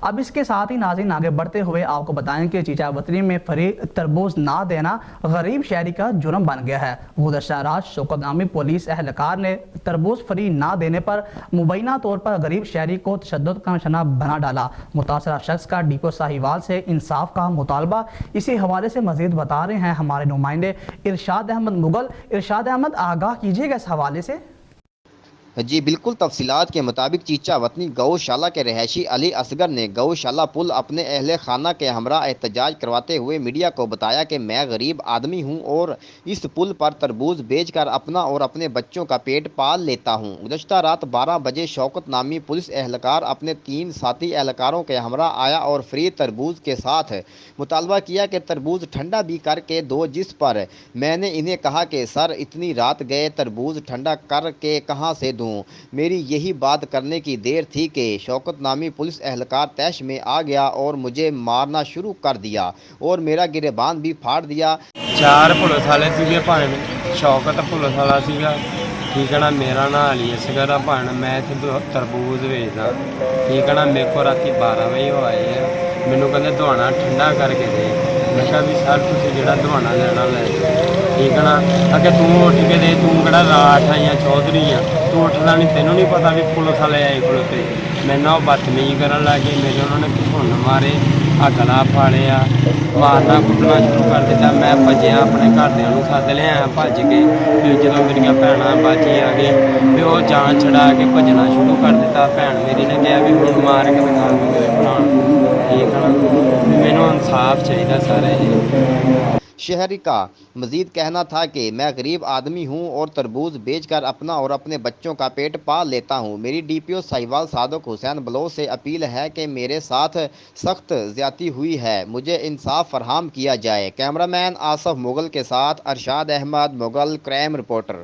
اب اس کے ساتھ ہی ناظرین آگے بڑھتے ہوئے آپ کو بتائیں کہ چیچا وطنی میں فری تربوز نہ دینا غریب شہری کا جرم بن گیا ہے۔ گزشتہ رات شوکت نامی پولیس اہلکار نے تربوز فری نہ دینے پر مبینہ طور پر غریب شہری کو تشدد کا نشانہ بنا ڈالا۔ متاثرہ شخص کا ڈیپو ساہیوال سے انصاف کا مطالبہ۔ اسی حوالے سے مزید بتا رہے ہیں ہمارے نمائندے ارشاد احمد مغل۔ ارشاد احمد، آگاہ کیجیے گا اس حوالے سے۔ جی بالکل، تفصیلات کے مطابق چیچا وطنی گو شالہ کے رہائشی علی اصغر نے گو شالہ پل اپنے اہل خانہ کے ہمراہ احتجاج کرواتے ہوئے میڈیا کو بتایا کہ میں غریب آدمی ہوں اور اس پل پر تربوز بیچ کر اپنا اور اپنے بچوں کا پیٹ پال لیتا ہوں۔ گزشتہ رات 12 بجے شوکت نامی پولیس اہلکار اپنے 3 ساتھی اہلکاروں کے ہمراہ آیا اور فری تربوز کے ساتھ مطالبہ کیا کہ تربوز ٹھنڈا بھی کر کے دو، جس پر میں نے انہیں کہا کہ سر اتنی رات گئے تربوز ٹھنڈا کر کے کہاں سے دوں؟ میری یہی بات کرنے کی دیر تھی کہ شوکت نامی پولیس اہلکار طیش میں آ گیا اور مجھے مارنا شروع کر دیا اور میرا گریبان بھی پھاڑ دیا۔ 4 پولیس والے ਸੀਗੇ ਭਾਣ ਸ਼ੌਕਤ ਪੁਲਿਸ ਵਾਲਾ ਸੀਗਾ, ਠੀਕ ਹੈ ਨਾ। ਮੇਰਾ ਨਾਂ ਅਲੀ ਅਸਗਰ ਆ ਭਾਣ, ਮੈਂ ਇੱਥੇ ਤਰਬੂਜ਼ ਵੇਚਦਾ, ਠੀਕ ਹੈ ਨਾ। ਮੇਰੇ ਕੋਲ ਰਾਤੀ 12 ਵਜੇ ਉਹ ਆਏ ਆ, ਮੈਨੂੰ ਕਹਿੰਦੇ ਦਵਾਣਾ ਠੰਡਾ ਕਰਕੇ ਦੇ। ਮੈਂ ਕਿਹਾ ਵੀ ਸਰ ਤੁਸੀਂ ਜਿਹੜਾ ਦਵਾਣਾ ਲੈਣਾ ਲੈ ਜਾਓ, ਠੀਕ ਹੈ ਨਾ। ਅੱਗੇ ਤੂੰ ਉੱਠ ਕੇ ਦੇ, ਤੂੰ ਕਿਹੜਾ ਰਾਠ ਆ ਜਾਂ ਚੌਧਰੀ ਆ, ਤੂੰ ਉੱਠਦਾ ਨਹੀਂ, ਤੈਨੂੰ ਨਹੀਂ ਪਤਾ ਵੀ ਪੁਲਿਸ ਵਾਲੇ ਆਏ ਖਲੋਤੇ। ਮੈਨੂੰ ਉਹ ਬਦਤਮੀਜ਼ੀ ਕਰਨ ਲੱਗ ਗਏ, ਮੇਰੇ ਉਹਨਾਂ ਨੇ ਘੁੰਨ ਮਾਰੇ, ਆ ਗਲਾ ਫਾੜਿਆ, ਮਾਰਨਾ ਕੁੱਟਣਾ ਸ਼ੁਰੂ ਕਰ ਦਿੱਤਾ। ਮੈਂ ਭੱਜਿਆ, ਆਪਣੇ ਘਰਦਿਆਂ ਨੂੰ ਸੱਦ ਲਿਆ ਭੱਜ ਕੇ। ਵੀ ਜਦੋਂ ਮੇਰੀਆਂ ਭੈਣਾਂ ਬਾਜੀ ਆ ਗਏ ਵੀ ਉਹ ਜਾਨ ਛਡਾ ਕੇ ਭੱਜਣਾ ਸ਼ੁਰੂ ਕਰ ਦਿੱਤਾ। ਭੈਣ ਮੇਰੀ ਨੇ ਕਿਹਾ ਵੀ ਹੁਣ ਮਾਰ ਕੇ ਦਿਖਾ ਦੂੰ ਮੇਰੇ ਭਰਾ ਨੂੰ, ਠੀਕ ਹੈ ਨਾ। ਵੀ ਮੈਨੂੰ ਇਨਸਾਫ ਚਾਹੀਦਾ ਸਾਰੇ। شہری کا مزید کہنا تھا کہ میں غریب آدمی ہوں اور تربوز بیچ کر اپنا اور اپنے بچوں کا پیٹ پال لیتا ہوں۔ میری ڈی پی او ساہیوال صادق حسین بلوچ سے اپیل ہے کہ میرے ساتھ سخت زیادتی ہوئی ہے، مجھے انصاف فراہم کیا جائے۔ کیمرہ مین آصف مغل کے ساتھ ارشاد احمد مغل، کرائم رپورٹر۔